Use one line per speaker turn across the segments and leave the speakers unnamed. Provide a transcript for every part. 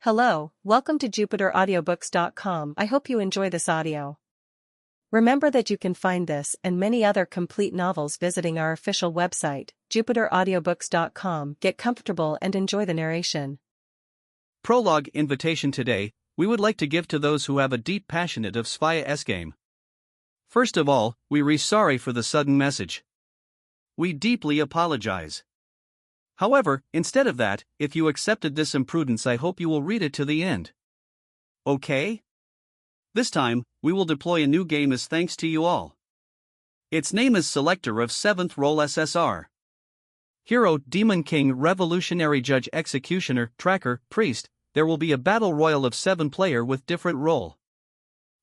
Hello, welcome to JupiterAudiobooks.com. I hope you enjoy this audio. Remember that you can find this and many other complete novels visiting our official website, JupiterAudiobooks.com. Get comfortable and enjoy the narration.
Prologue invitation today, we would like to give to those who have a deep passionate of Sphaya game. First of all, we're sorry for the sudden message. We deeply apologize. However, instead of that, if you accepted this imprudence, I hope you will read it to the end. Okay? This time, we will deploy a new game as thanks to you all. Its name is Selector of 7th Role SSR. Hero, Demon King, Revolutionary Judge, Executioner, Tracker, Priest. There will be a battle royal of 7 player with different role.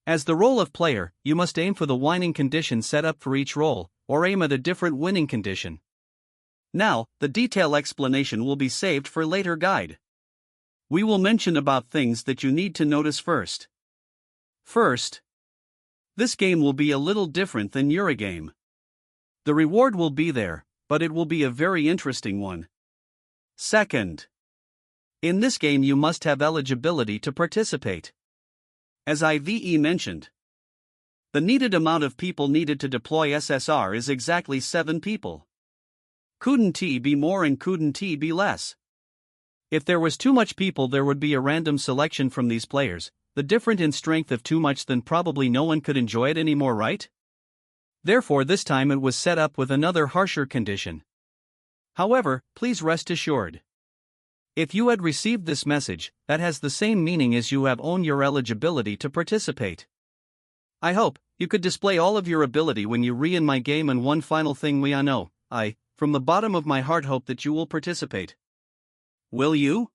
As the role of player, you must aim for the winning condition set up for each role, or aim at a different winning condition. Now, the detailed explanation will be saved for later guide. We will mention about things that you need to notice first. First, this game will be a little different than Ura-game. The reward will be there, but it will be a very interesting one. Second, in this game you must have eligibility to participate. As IVE mentioned, the needed amount of people needed to deploy SSR is exactly 7 people. Couldn't be more and couldn't be less. If there was too much people, there would be a random selection from these players, the different in strength of too much, then probably no one could enjoy it anymore, right? Therefore this time it was set up with another harsher condition. However, please rest assured. If you had received this message, that has the same meaning as you have owned your eligibility to participate. I hope you could display all of your ability when you re-in my game, and one final thing we all know, I, from the bottom of my heart, hope that you will participate. Will you?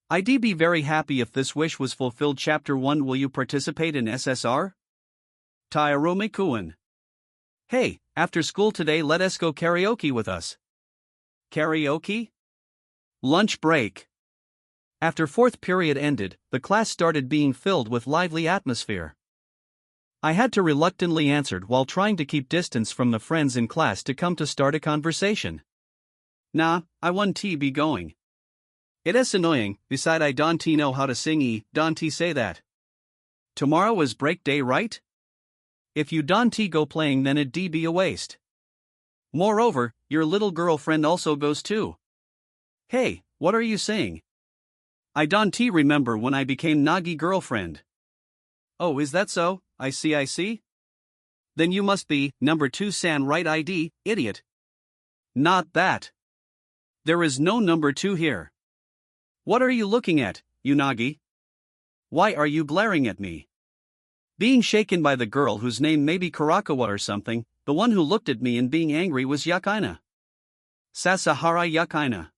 I'd be very happy if this wish was fulfilled. Chapter 1. Will you participate in SSR? Tarumi Yuunagi. Hey, after school today let us go karaoke with us. Karaoke? Lunch break. After 4th period ended, the class started being filled with lively atmosphere. I had to reluctantly answer while trying to keep distance from the friends in class to come to start a conversation. Nah, I won't be going. It is annoying, beside I don't know how to sing don't say that. Tomorrow is break day, right? If you don't go playing, then it'd be a waste. Moreover, your little girlfriend also goes too. Hey, what are you saying? I don't remember when I became Nagi girlfriend. Oh, is that so? I see. Then you must be number 2 san, right? ID, idiot. Not that. There is no number 2 here. What are you looking at, Yuunagi? Why are you glaring at me? Being shaken by the girl whose name may be Kurakawa or something. The one who looked at me and being angry was Yukaina. Sasahara Yukaina.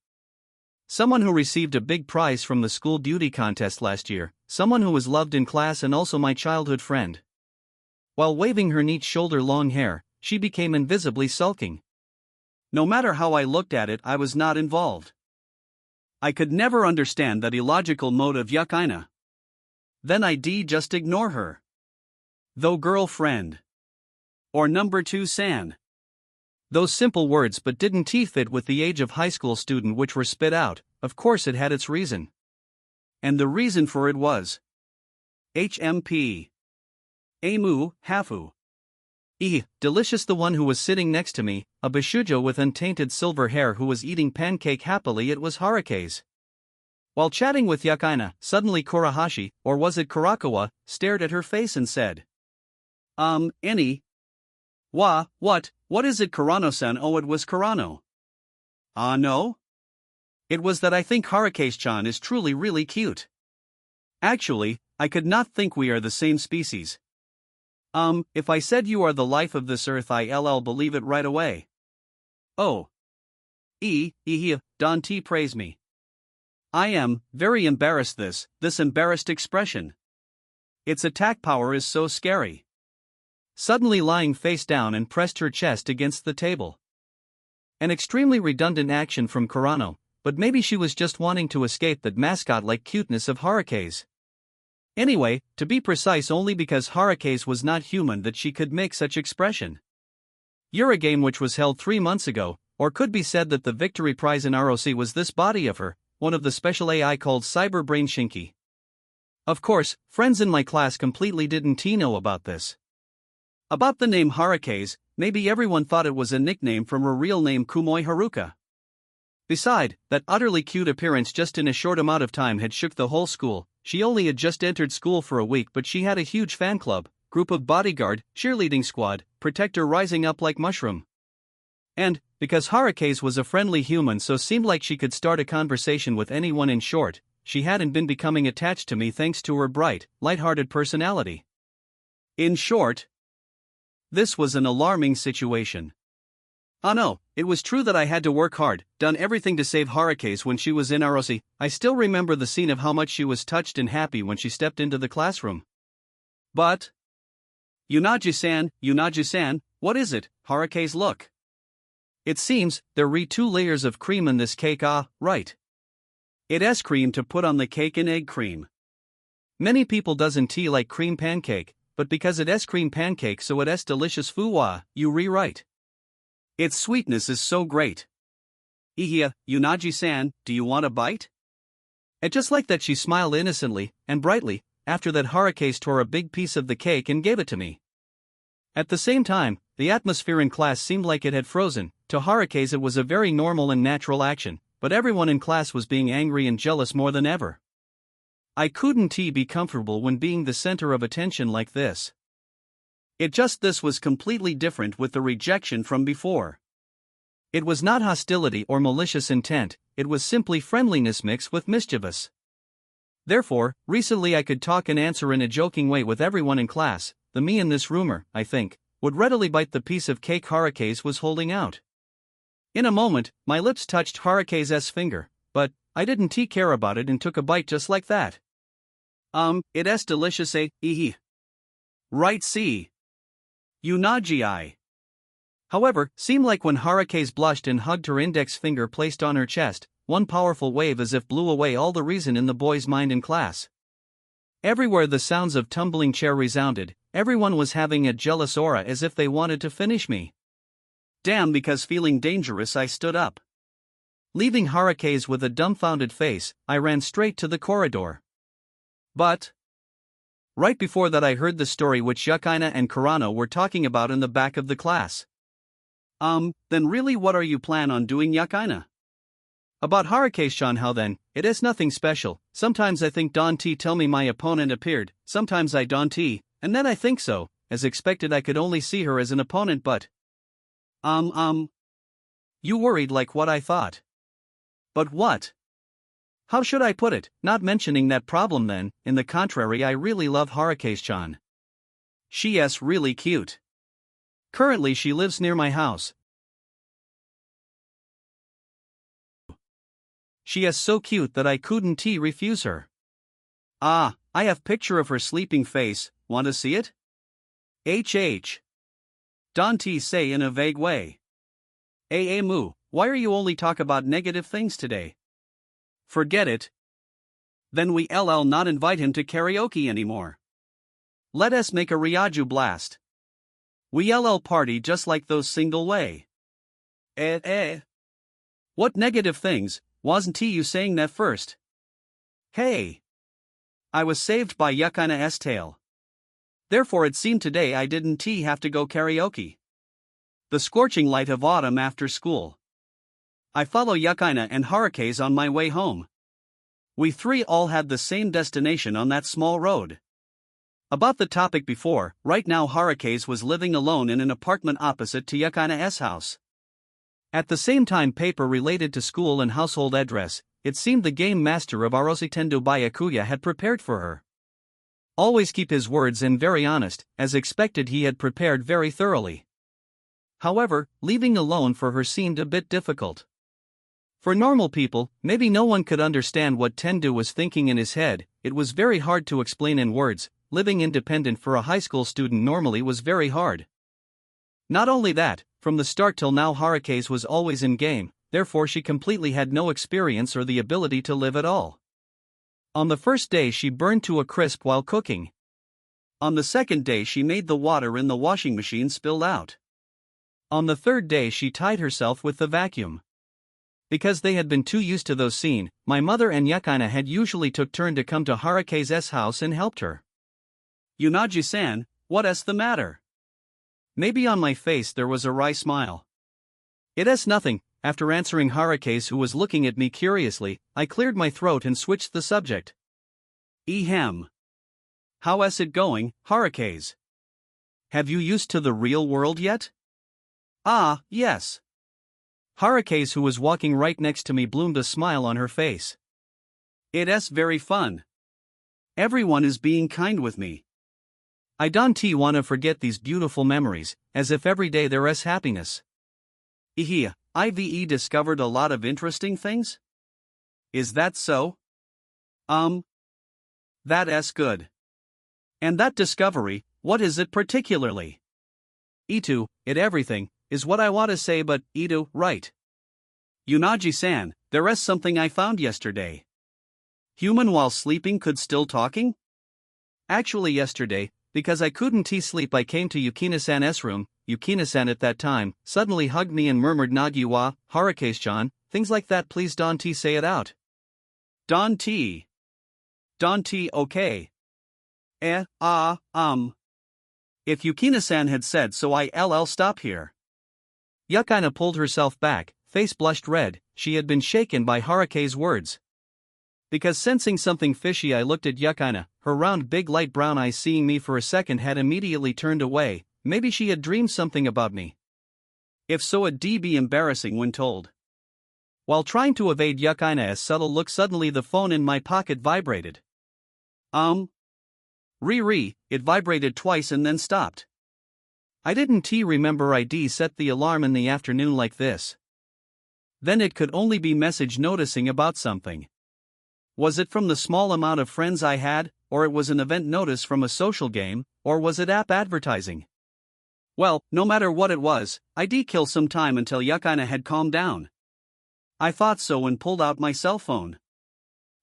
Someone who received a big prize from the school beauty contest last year, someone who was loved in class and also my childhood friend. While waving her neat shoulder-long hair, she became invisibly sulking. No matter how I looked at it, I was not involved. I could never understand that illogical mode of Yukaina. Then I'd just ignore her. Though girlfriend. Or number 2 san. Those simple words but didn't fit with the age of high school student which were spit out. Of course it had its reason. And the reason for it was HMP. Amu, Hafu. Delicious. The one who was sitting next to me, a Bishujo with untainted silver hair who was eating pancake happily, it was Harukaze. While chatting with Yukaina, suddenly Kurahashi, or was it Kurakawa, stared at her face and said, any? What is it, Kurano-san? Oh, it was Kurano. No? It was that I think Harukaze-chan is truly really cute. Actually, I could not think we are the same species. If I said you are the life of this earth, I'll believe it right away. Oh. Don't praise me. I am very embarrassed. This embarrassed expression. Its attack power is so scary. Suddenly lying face down and pressed her chest against the table. An extremely redundant action from Kurano, but maybe she was just wanting to escape that mascot-like cuteness of Harukaze. Anyway, to be precise, only because Harukaze was not human that she could make such expression. Ura-game, which was held 3 months ago, or could be said that the victory prize in ROC was this body of her, one of the special AI called Cyberbrain Shinki. Of course, friends in my class completely didn't know about this. About the name Harukaze, maybe everyone thought it was a nickname from her real name Kumoi Haruka. Beside, that utterly cute appearance just in a short amount of time had shook the whole school. She only had just entered school for a week, but she had a huge fan club, group of bodyguard, cheerleading squad, protector rising up like mushroom. And, because Harukaze was a friendly human, so seemed like she could start a conversation with anyone. In short, she hadn't been becoming attached to me thanks to her bright, light-hearted personality. In short, this was an alarming situation. Oh no, it was true that I had to work hard, done everything to save Harukaze when she was in Arosi. I still remember the scene of how much she was touched and happy when she stepped into the classroom. But Yuunagi-san, what is it, Harukaze? Look. It seems there re 2 layers of cream in this cake. Ah, right. It is cream to put on the cake and egg cream. Many people doesn't like cream pancake, but because it is cream pancake so it is delicious. Fuwa, you rewrite. Its sweetness is so great. Ihia, Yuunagi-san, do you want a bite? And just like that she smiled innocently and brightly. After that Harukaze tore a big piece of the cake and gave it to me. At the same time, the atmosphere in class seemed like it had frozen. To Harukaze it was a very normal and natural action, but everyone in class was being angry and jealous more than ever. I couldn't be comfortable when being the center of attention like this. This was completely different with the rejection from before. It was not hostility or malicious intent, it was simply friendliness mixed with mischievous. Therefore, recently I could talk and answer in a joking way with everyone in class. The me in this rumor, I think, would readily bite the piece of cake Harukaze was holding out. In a moment, my lips touched Harukaze's finger, but I didn't care about it and took a bite just like that. It is delicious, right, see. Yuunagi. However, seemed like when Harukaze blushed and hugged her index finger placed on her chest, one powerful wave as if blew away all the reason in the boy's mind in class. Everywhere the sounds of tumbling chair resounded, everyone was having a jealous aura as if they wanted to finish me. Damn, because feeling dangerous I stood up. Leaving Harukaze with a dumbfounded face, I ran straight to the corridor. But right before that I heard the story which Yukaina and Kurano were talking about in the back of the class. Then really what are you plan on doing, Yukaina? About Harukaze-chan, how then? It is nothing special. Sometimes I think don't tell me my opponent appeared, sometimes I don't, and then I think so. As expected I could only see her as an opponent, but you worried like what I thought. But what? How should I put it, not mentioning that problem then? In the contrary, I really love Harukaze-chan. She is really cute. Currently she lives near my house. She is so cute that I couldn't refuse her. Ah, I have picture of her sleeping face, want to see it? Don't say in a vague way. Moo, why are you only talk about negative things today? Forget it. Then we not invite him to karaoke anymore. Let us make a Ryaju blast. We party just like those single way. What negative things? Wasn't you saying that first? Hey! I was saved by Yukaina's tale. Therefore it seemed today I didn't have to go karaoke. The scorching light of autumn after school. I follow Yukaina and Harukaze on my way home. We 3 all had the same destination on that small road. About the topic before, right now Harukaze was living alone in an apartment opposite to Yukaina's house. At the same time, paper related to school and household address, it seemed the game master of Arosi Tendo Byakuya had prepared for her. Always keep his words and very honest, as expected he had prepared very thoroughly. However, leaving alone for her seemed a bit difficult. For normal people, maybe no one could understand what Tendo was thinking in his head. It was very hard to explain in words. Living independent for a high school student normally was very hard. Not only that, from the start till now Harukaze was always in game, therefore she completely had no experience or the ability to live at all. On the first day she burned to a crisp while cooking. On the second day she made the water in the washing machine spill out. On the third day she tied herself with the vacuum. Because they had been too used to those scenes, my mother and Yakaina had usually took turn to come to Harukaze's house and helped her. Yuunagi-san, what's the matter? Maybe on my face there was a wry smile. It's nothing. After answering Harukaze, who was looking at me curiously, I cleared my throat and switched the subject. Ehem. How's it going, Harukaze? Have you used to the real world yet? Ah, yes. Harukaze, who was walking right next to me, bloomed a smile on her face. It's very fun. Everyone is being kind with me. I don't wanna forget these beautiful memories, as if every day there is happiness. I've discovered a lot of interesting things? Is that so? That's good. And that discovery, what is it particularly? It everything, is what I want to say, but right. Yuunagi-san, there is something I found yesterday. Human while sleeping could still talking? Actually yesterday, because I couldn't sleep, I came to Yukina-san's room. Yukina-san at that time suddenly hugged me and murmured Nagi-wa, Harukaze-chan, things like that. Please don't say it out. Don't. Okay. If Yukina-san had said so, I'll stop here. Yakaina pulled herself back, face blushed red. She had been shaken by Harukaze's words. Because sensing something fishy, I looked at Yakaina. Her round big light brown eyes, seeing me for a second, had immediately turned away. Maybe she had dreamed something about me. If so, it'd be embarrassing when told. While trying to evade Yakaina's subtle look, suddenly the phone in my pocket vibrated. It vibrated twice and then stopped. I didn't remember I'd set the alarm in the afternoon like this. Then it could only be message noticing about something. Was it from the small amount of friends I had, or it was an event notice from a social game, or was it app advertising? Well, no matter what it was, I'd kill some time until Yakaina had calmed down. I thought so and pulled out my cell phone.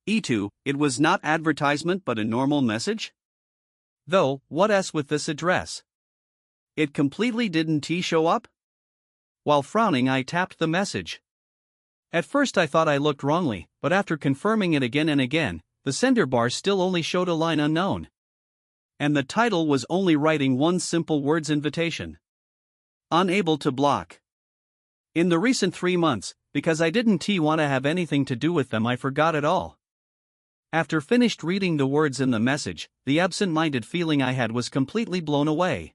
It was not advertisement but a normal message? Though, what's with this address? It completely didn't show up? While frowning, I tapped the message. At first I thought I looked wrongly, but after confirming it again and again, the sender bar still only showed a line unknown. And the title was only writing one simple words: invitation. Unable to block. In the recent 3 months, because I didn't want to have anything to do with them, I forgot it all. After finished reading the words in the message, the absent-minded feeling I had was completely blown away.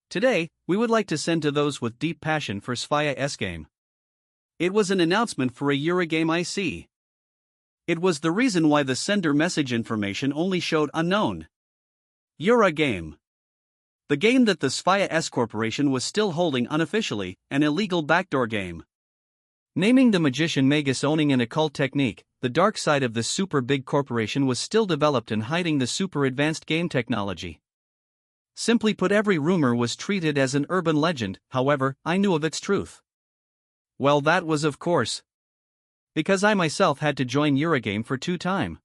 Today, we would like to send to those with deep passion for Spy game. It was an announcement for a Ura-game I see. It was the reason why the sender message information only showed unknown. Ura-game. The game that the Spy Corporation was still holding unofficially, an illegal backdoor game. Naming the magician Magus owning an occult technique, the dark side of this super big corporation was still developed and hiding the super advanced game technology. Simply put, every rumor was treated as an urban legend. However, I knew of its truth. Well, that was of course because I myself had to join Ura-game for 2 times.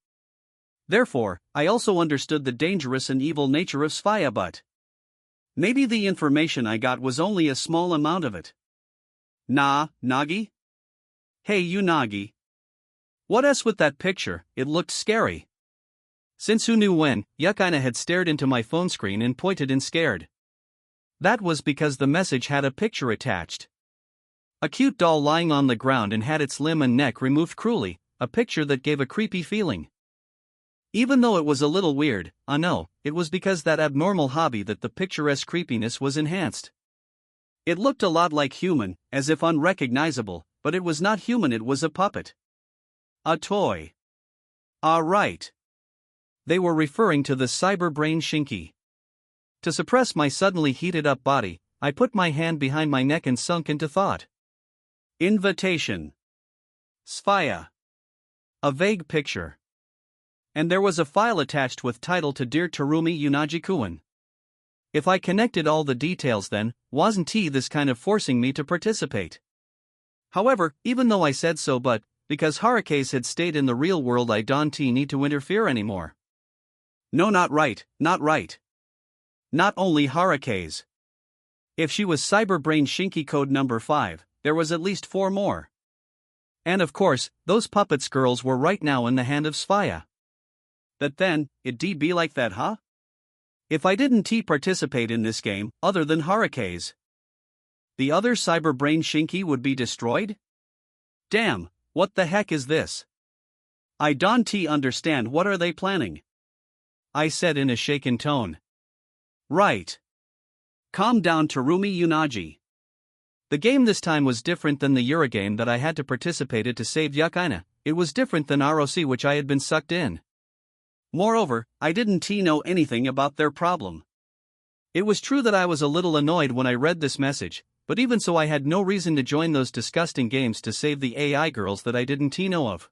Therefore, I also understood the dangerous and evil nature of Spy, but maybe the information I got was only a small amount of it. Nah, Nagi? Hey Yuunagi. What's with that picture? It looked scary. Since who knew when, Yakaina had stared into my phone screen and pointed in scared. That was because the message had a picture attached. A cute doll lying on the ground and had its limb and neck removed cruelly, a picture that gave a creepy feeling. Even though it was a little weird, I know, it was because that abnormal hobby that the picturesque creepiness was enhanced. It looked a lot like human, as if unrecognizable, but it was not human, it was a puppet. A toy. Right. They were referring to the cyber brain Shinki. To suppress my suddenly heated up body, I put my hand behind my neck and sunk into thought. Invitation. Spy. A vague picture. And there was a file attached with title to Dear Tarumi Yuunagi-kun. If I connected all the details, then wasn't this kind of forcing me to participate? However, even though I said so, but because Harukaze had stayed in the real world, I don't need to interfere anymore. No, not right, not right. Not only Harukaze. If she was Cyberbrain Shinki code number 5, there was at least 4 more. And of course, those puppets girls were right now in the hand of Sphaya. That then, it'd be like that, huh? If I didn't participate in this game, other than Harukaze, the other cyber brain Shinki would be destroyed? Damn, what the heck is this? I don't understand. What are they planning? I said in a shaken tone. Right. Calm down, Tarumi Yuunagi. The game this time was different than the Ura-game that I had to participate in to save Yukaina. It was different than ROC, which I had been sucked in. Moreover, I didn't know anything about their problem. It was true that I was a little annoyed when I read this message, but even so I had no reason to join those disgusting games to save the AI girls that I didn't know of.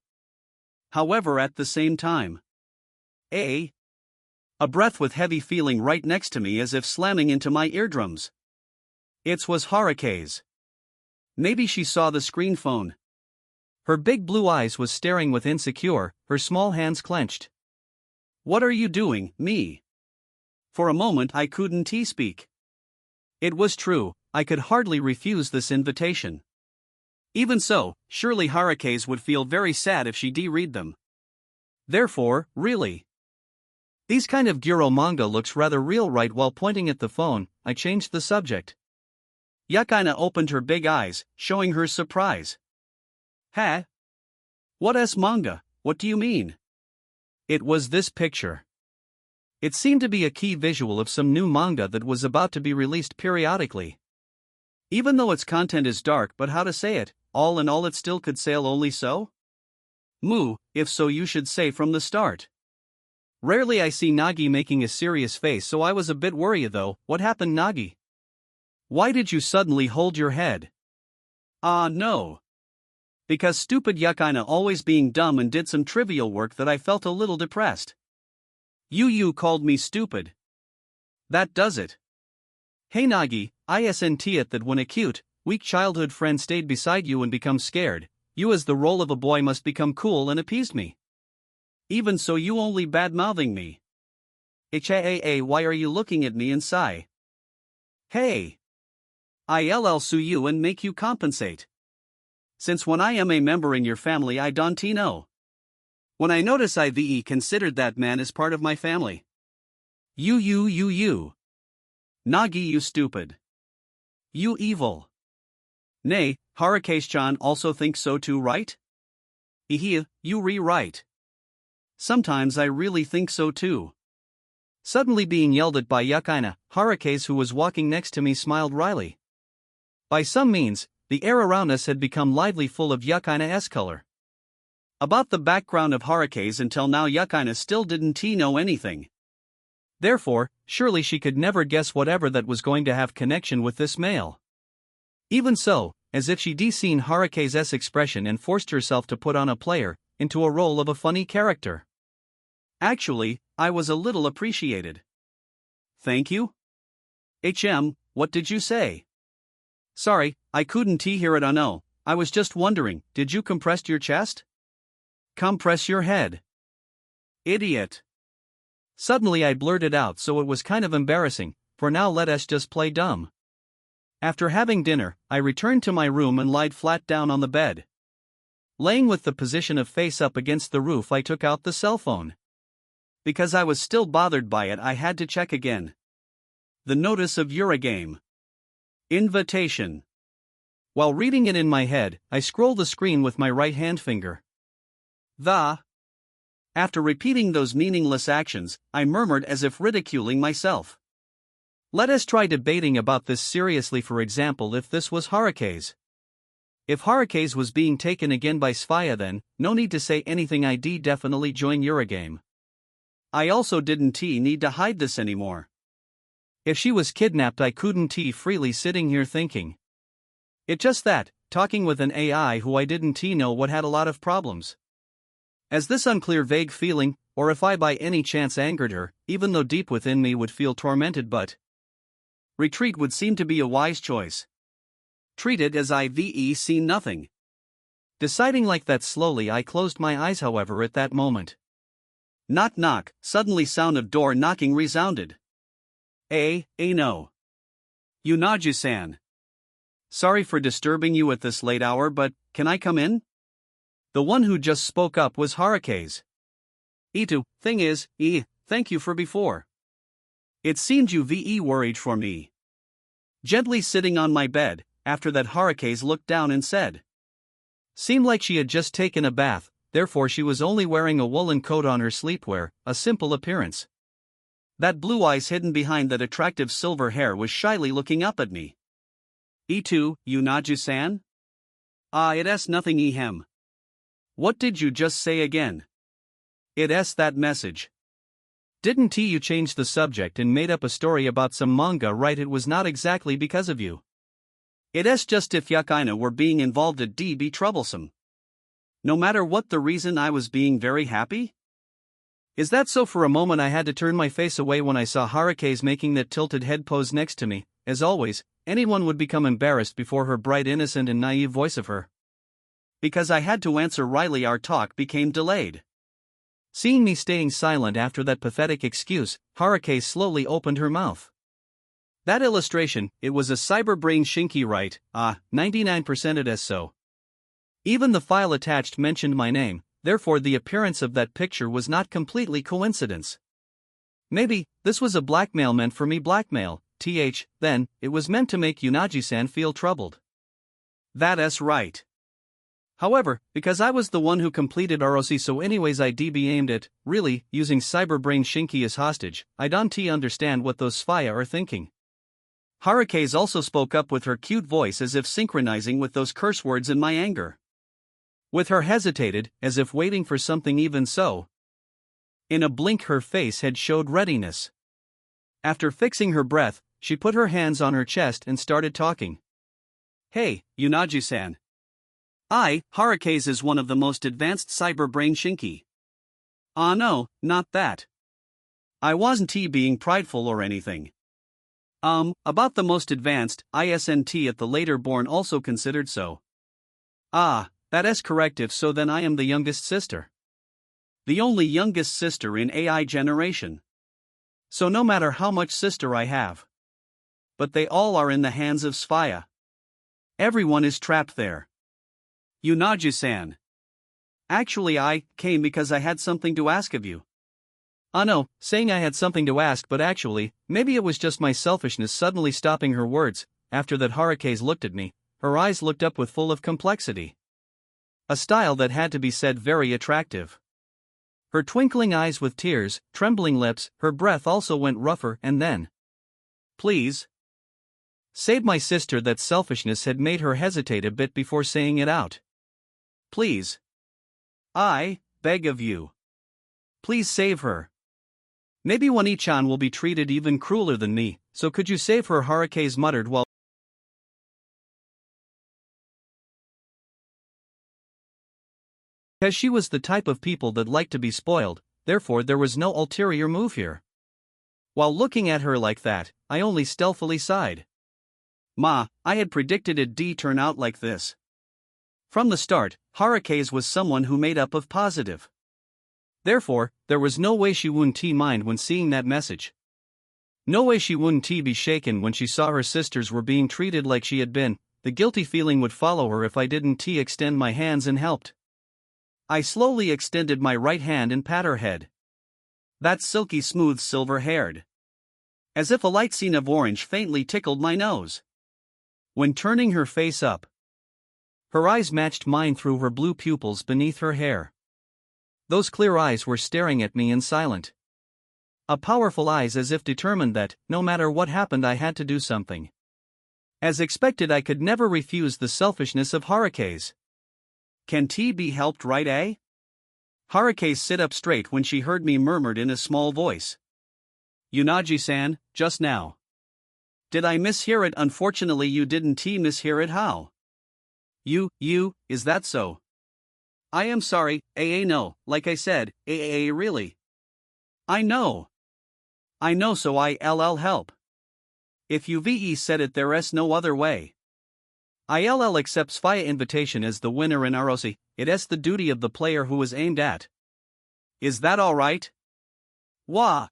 However, at the same time, a breath with heavy feeling right next to me as if slamming into my eardrums. It was Harukaze. Maybe she saw the screen phone. Her big blue eyes was staring with insecure, her small hands clenched. What are you doing, me? For a moment I couldn't speak. It was true, I could hardly refuse this invitation. Even so, surely Harukaze would feel very sad if she read them. Therefore, really. These kind of gyro manga looks rather real. Right while pointing at the phone, I changed the subject. Yukaina opened her big eyes, showing her surprise. Huh? What manga, what do you mean? It was this picture. It seemed to be a key visual of some new manga that was about to be released periodically. Even though its content is dark, but how to say it, all in all it still could sail only so? Moo, if so you should say from the start. Rarely I see Nagi making a serious face, so I was a bit worried though. What happened, Nagi? Why did you suddenly hold your head? No. Because stupid Yukaina always being dumb and did some trivial work that I felt a little depressed. You called me stupid. That does it. Hey Nagi, isn't it that when a cute, weak childhood friend stayed beside you and becomes scared, you as the role of a boy must become cool and appease me? Even so you only bad-mouthing me. Why are you looking at me and sigh? Hey. I'll sue you and make you compensate. Since when I am a member in your family I don't know. When I notice I've considered that man as part of my family. You. Nagi, you stupid. You evil. Nay, Harukaze-chan also thinks so too, right? You right. Sometimes I really think so too. Suddenly being yelled at by Yukaina, Harukaze, who was walking next to me, smiled wryly. By some means, the air around us had become lively, full of Yukaina's color. About the background of Harukaze until now Yukaina still didn't know anything. Therefore, surely she could never guess whatever that was going to have connection with this male. Even so, as if she'd seen Harukaze's expression and forced herself to put on a player, into a role of a funny character. Actually, I was a little appreciated. Thank you? What did you say? Sorry, I couldn't hear it. No, I was just wondering, did you compress your chest? Compress your head. Idiot. Suddenly I blurted out, so it was kind of embarrassing, for now let us just play dumb. After having dinner, I returned to my room and lied flat down on the bed. Laying with the position of face up against the roof, I took out the cell phone. Because I was still bothered by it, I had to check again. The notice of Ura-game. Invitation. While reading it in my head, I scrolled the screen with my right hand finger. After repeating those meaningless actions, I murmured as if ridiculing myself. Let us try debating about this seriously. For example, if this was Harukaze. If Harukaze was being taken again by Sphaya, then, no need to say anything, I'd definitely join Ura-game. I also didn't need to hide this anymore. If she was kidnapped I couldn't freely sitting here thinking. It just that, talking with an AI who I didn't know what had a lot of problems. As this unclear vague feeling, or if I by any chance angered her, even though deep within me would feel tormented, but retreat would seem to be a wise choice. Treat it as I've seen nothing. Deciding like that, slowly I closed my eyes. However, at that moment, knock knock, suddenly sound of door knocking resounded. No. Yuunagi-san. Sorry for disturbing you at this late hour, but can I come in? The one who just spoke up was Harukaze. Itu, thing is, thank you for before. It seemed you worried for me. Gently sitting on my bed, after that Harukaze looked down and said. Seemed like she had just taken a bath, therefore she was only wearing a woolen coat on her sleepwear, a simple appearance. That blue eyes hidden behind that attractive silver hair was shyly looking up at me. Itu, Yuunagi-san? It's nothing ehem. What did you just say again? It's that message. Didn't you change the subject and made up a story about some manga, right? It was not exactly because of you. It's just if Yakina were being involved it'd be troublesome. No matter what the reason, I was being very happy? Is that so? For a moment I had to turn my face away when I saw Harukaze making that tilted head pose next to me. As always, anyone would become embarrassed before her bright, innocent and naive voice of her. Because I had to answer Riley, our talk became delayed. Seeing me staying silent after that pathetic excuse, Harukaze slowly opened her mouth. That illustration, it was a cyberbrain shinki, right? 99% it is so. Even the file attached mentioned my name, therefore the appearance of that picture was not completely coincidence. Maybe, this was a blackmail meant for me. Blackmail, then, it was meant to make Yuunagi-san feel troubled. That's right. However, because I was the one who completed ROC, so anyways I'd be aimed at, really, using cyberbrain shinki as hostage. I don't understand what those Sphaya are thinking. Harukaze also spoke up with her cute voice as if synchronizing with those curse words in my anger. With her hesitated, as if waiting for something. Even so. In a blink her face had showed readiness. After fixing her breath, she put her hands on her chest and started talking. Hey, Yuunagi-san. Harukaze is one of the most advanced cyberbrain shinki. No, not that. I wasn't being prideful or anything. About the most advanced, isn't at the later born also considered so. That is correct. If so, then I am the youngest sister. The only youngest sister in AI generation. So no matter how much sister I have. But they all are in the hands of Sphaya. Everyone is trapped there. Yuunagi-san. Actually I came because I had something to ask of you. No, saying I had something to ask, but actually, maybe it was just my selfishness suddenly stopping her words. After that Harukaze looked at me, her eyes looked up with full of complexity. A style that had to be said very attractive. Her twinkling eyes with tears, trembling lips, her breath also went rougher, and then. Please. Save my sister. That selfishness had made her hesitate a bit before saying it out. Please. I beg of you. Please save her. Maybe Wani-chan will be treated even crueler than me, so could you save her? Harukaze muttered while because she was the type of people that like to be spoiled, therefore there was no ulterior move here. While looking at her like that, I only stealthily sighed. I had predicted it'd turn out like this. From the start, Harukaze was someone who made up of positive. Therefore, there was no way she wouldn't mind when seeing that message. No way she wouldn't be shaken when she saw her sisters were being treated like she had been. The guilty feeling would follow her if I didn't extend my hands and helped. I slowly extended my right hand and pat her head. That's silky smooth silver-haired. As if a light scene of orange faintly tickled my nose. When turning her face up, her eyes matched mine through her blue pupils beneath her hair. Those clear eyes were staring at me in silent. A powerful eyes, as if determined that, no matter what happened, I had to do something. As expected, I could never refuse the selfishness of Harukaze. Can be helped, right? Harukaze sit up straight when she heard me murmured in a small voice. Yuunagi-san, just now. Did I mishear it? Unfortunately you didn't mishear it. How? Is that so? I am sorry, no, like I said, really. I know, so I'll help. If you said it, there's no other way. I'll accept Sphaya invitation as the winner in ROC, it's the duty of the player who is aimed at. Is that alright? Wah!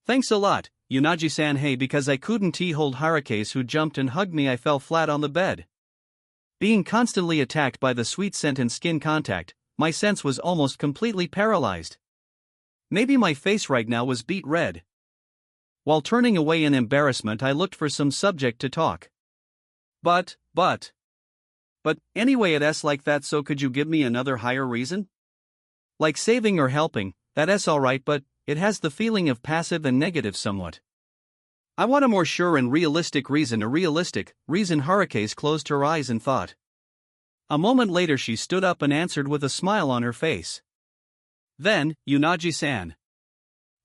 Thanks a lot, Yuunagi-san. Hey, because I couldn't hold Harukaze who jumped and hugged me, I fell flat on the bed. Being constantly attacked by the sweet scent and skin contact, my sense was almost completely paralyzed. Maybe my face right now was beet red. While turning away in embarrassment, I looked for some subject to talk. But anyway, it's like that, so could you give me another higher reason? Like saving or helping, that's alright, but it has the feeling of passive and negative somewhat. I want a more sure and realistic reason, Harukaze closed her eyes and thought. A moment later she stood up and answered with a smile on her face. Then, Yuunagi-san.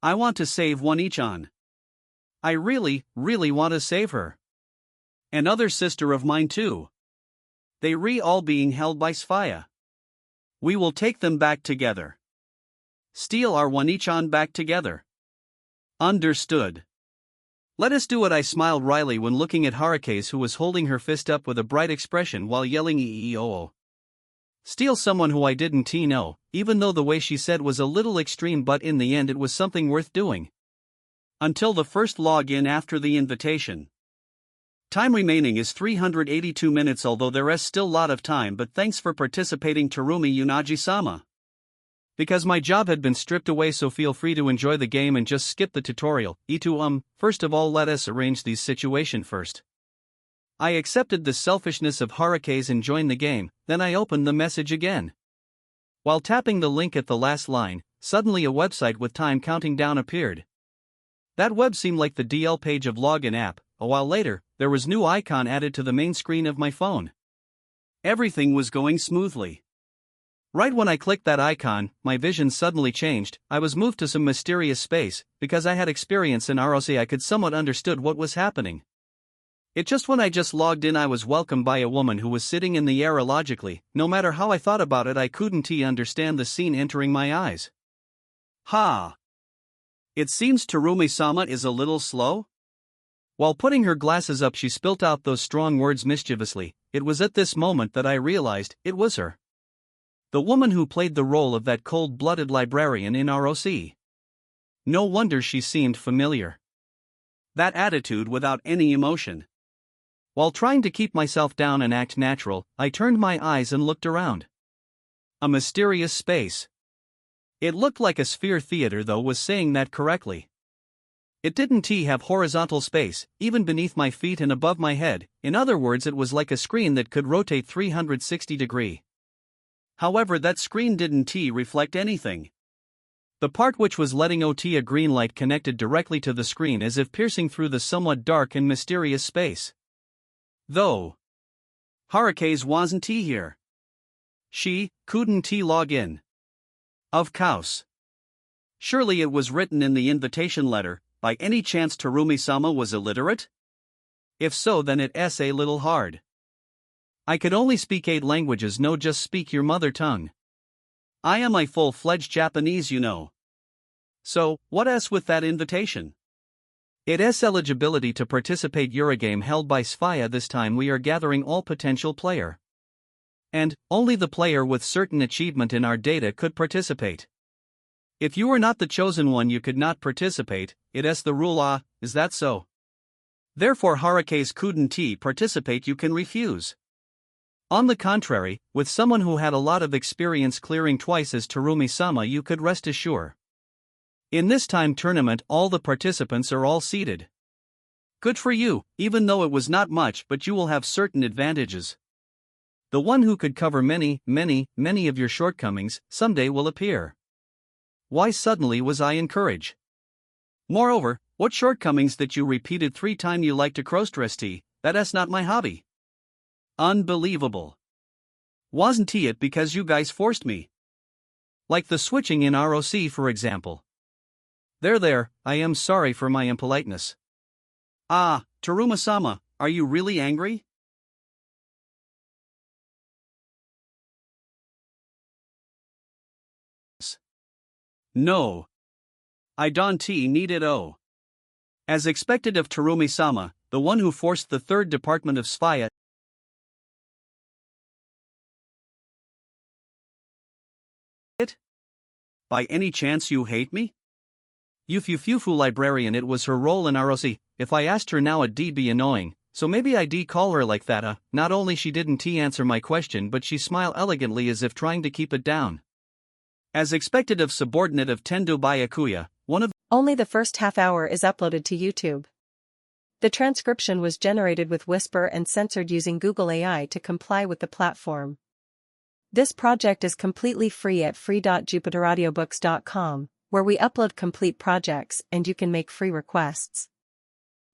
I want to save One-chan. I really want to save her. Another sister of mine too. They all being held by Sphaya. We will take them back together. Steal our One-chan back together. Understood. Let us do it, I smiled wryly when looking at Harukaze, who was holding her fist up with a bright expression while yelling EEOO. Steal someone who I didn't know, even though the way she said was a little extreme, but in the end it was something worth doing. Until the first login after the invitation. Time remaining is 382 minutes, although there is still lot of time, but thanks for participating, Tarumi Yuunagi-sama. Because my job had been stripped away, so feel free to enjoy the game and just skip the tutorial. First of all, let us arrange these situation first. I accepted the selfishness of Harukaze and joined the game, then I opened the message again. While tapping the link at the last line, suddenly a website with time counting down appeared. That web seemed like the DL page of login app. A while later, there was new icon added to the main screen of my phone. Everything was going smoothly. Right when I clicked that icon, my vision suddenly changed. I was moved to some mysterious space. Because I had experience in ROC, I could somewhat understood what was happening. When I just logged in, I was welcomed by a woman who was sitting in the air. Illogically, no matter how I thought about it, I couldn't understand the scene entering my eyes. Ha! It seems Tarumi-sama is a little slow? While putting her glasses up, she spilt out those strong words mischievously. It was at this moment that I realized it was her. The woman who played the role of that cold-blooded librarian in ROC. No wonder she seemed familiar. That attitude without any emotion. While trying to keep myself down and act natural, I turned my eyes and looked around. A mysterious space. It looked like a sphere. Theater, though, was saying that correctly. It didn't have horizontal space, even beneath my feet and above my head. In other words, it was like a screen that could rotate 360 degrees. However, that screen didn't reflect anything. The part which was letting out a green light connected directly to the screen, as if piercing through the somewhat dark and mysterious space. Though Harukaze wasn't here. She couldn't log in. Of course. Surely it was written in the invitation letter. By any chance Tarumi-sama was illiterate? If so, then it's a little hard. I could only speak 8 languages, no just speak your mother tongue. I am a full-fledged Japanese, So, what else with that invitation? It's eligibility to participate Ura-game held by Sphaya. This time we are gathering all potential player. And, only the player with certain achievement in our data could participate. If you were not the chosen one, you could not participate. It's the rule. Is that so? Therefore Harukaze couldn't participate, you can refuse. On the contrary, with someone who had a lot of experience clearing twice as Tarumi-sama, you could rest assured. In this time tournament all the participants are all seated. Good for you, even though it was not much, but you will have certain advantages. The one who could cover many of your shortcomings someday will appear. Why suddenly was I encouraged? Moreover, what shortcomings that you repeated 3 times you like to cross-dress? That's not my hobby. Unbelievable. Wasn't it because you guys forced me? Like the switching in ROC, for example. There, I am sorry for my impoliteness. Tarumi-sama, are you really angry? No. I don't need it. As expected of Tarumi-sama, the one who forced the 3rd department of Sphaya. By any chance you hate me? Yufufu librarian, it was her role in ROC. If I asked her now, it'd be annoying, So maybe I'd call her like that. Not only she didn't answer my question, but she smiled elegantly as if trying to keep it down. As expected of subordinate of Tendo by Akuya, one of
Only the first half hour is uploaded to YouTube. The transcription was generated with Whisper and censored using Google AI to comply with the platform. This project is completely free at free.jupiteraudiobooks.com, where we upload complete projects and you can make free requests.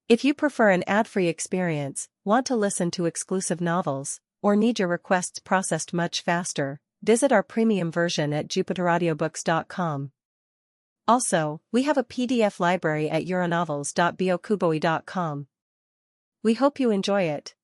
If you prefer an ad-free experience, want to listen to exclusive novels, or need your requests processed much faster, visit our premium version at jupiteraudiobooks.com. Also, we have a PDF library at uranovels.bokuboi.com. We hope you enjoy it.